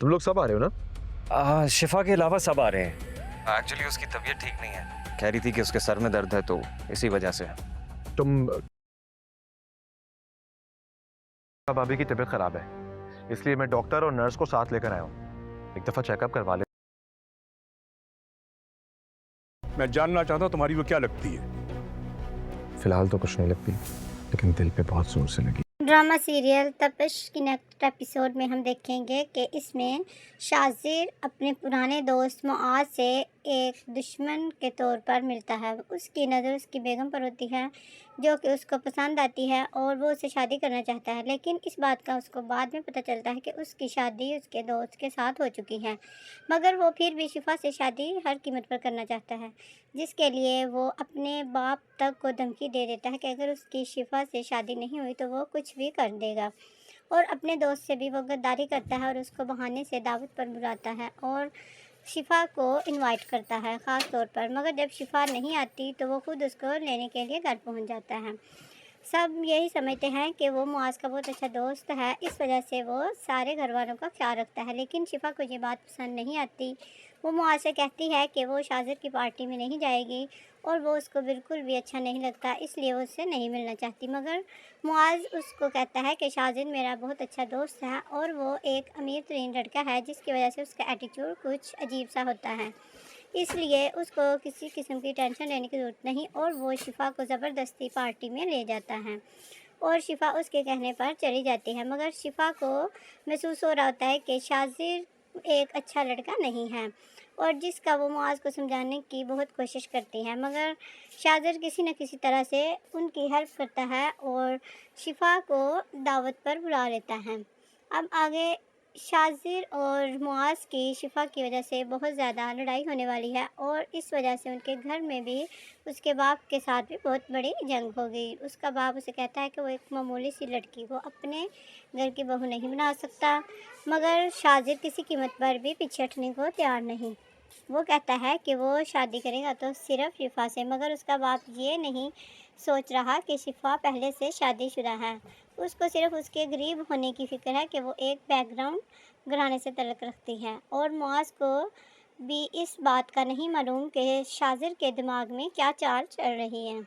तुम लोग सब आ रहे हो ना? शिफा के अलावा सब आ रहे हैं। एक्चुअली उसकी तबीयत ठीक नहीं है, कह रही थी कि उसके सर में दर्द है, तो इसी वजह से। तुम भाभी की तबीयत खराब है, इसलिए मैं डॉक्टर और नर्स को साथ लेकर आया हूँ। एक दफा चेकअप करवा ले। मैं जानना चाहता हूँ तुम्हारी वो क्या लगती है? फिलहाल तो कुछ नहीं लगती, लेकिन दिल पे बहुत जोर से लगी। ड्रामा सीरियल तपिश की नेक्स्ट एपिसोड में हम देखेंगे कि इसमें शाजिर अपने पुराने दोस्त मुआज से एक दुश्मन के तौर पर मिलता है। उसकी नज़र उसकी बेगम पर होती है जो कि उसको पसंद आती है और वो उससे शादी करना चाहता है, लेकिन इस बात का उसको बाद में पता चलता है कि उसकी शादी उसके दोस्त के साथ हो चुकी है। मगर वो फिर भी शिफा से शादी हर कीमत पर करना चाहता है, जिसके लिए वो अपने बाप तक को धमकी दे देता है कि अगर उसकी शिफा से शादी नहीं हुई तो वो कुछ भी कर देगा। और अपने दोस्त से भी वो गद्दारी करता है और उसको बहाने से दावत पर बुलाता है और शिफा को इनवाइट करता है ख़ास तौर पर। मगर जब शिफा नहीं आती तो वो खुद उसको लेने के लिए घर पहुंच जाता है। सब यही समझते हैं कि वो मुआज़ का बहुत अच्छा दोस्त है, इस वजह से वो सारे घर वालों का ख्याल रखता है। लेकिन शिफा को ये बात पसंद नहीं आती। वो मुआज़ से कहती है कि वो शाजिर की पार्टी में नहीं जाएगी और वो उसको बिल्कुल भी अच्छा नहीं लगता, इसलिए वो उससे नहीं मिलना चाहती। मगर मुआज़ उसको कहता है कि शाजिर मेरा बहुत अच्छा दोस्त है और वो एक अमीर तरीन लड़का है, जिसकी वजह से उसका एटीट्यूड कुछ अजीब सा होता है, इसलिए उसको किसी किस्म की टेंशन लेने की ज़रूरत नहीं। और वो शिफा को ज़बरदस्ती पार्टी में ले जाता है और शिफा उसके कहने पर चली जाती है। मगर शिफा को महसूस हो रहा होता है कि शाजिर एक अच्छा लड़का नहीं है और जिसका वो मुआज़ को समझाने की बहुत कोशिश करती है। मगर शाजिर किसी न किसी तरह से उनकी हेल्प करता है और शिफा को दावत पर बुला लेता है। अब आगे शाजिर और मुआज़ की शिफा की वजह से बहुत ज़्यादा लड़ाई होने वाली है और इस वजह से उनके घर में भी उसके बाप के साथ भी बहुत बड़ी जंग हो गई। उसका बाप उसे कहता है कि वो एक मामूली सी लड़की को अपने घर की बहू नहीं बना सकता, मगर शाजिर किसी कीमत पर भी पीछे हटने को तैयार नहीं। वो कहता है कि वो शादी करेगा तो सिर्फ शिफा से, मगर उसका बाप ये नहीं सोच रहा कि शिफा पहले से शादीशुदा है। उसको सिर्फ उसके गरीब होने की फ़िक्र है कि वो एक बैकग्राउंड घराने से तल्लुक़ रखती है और मुआज़ को भी इस बात का नहीं मालूम कि शाजिर के दिमाग में क्या चाल चल रही है।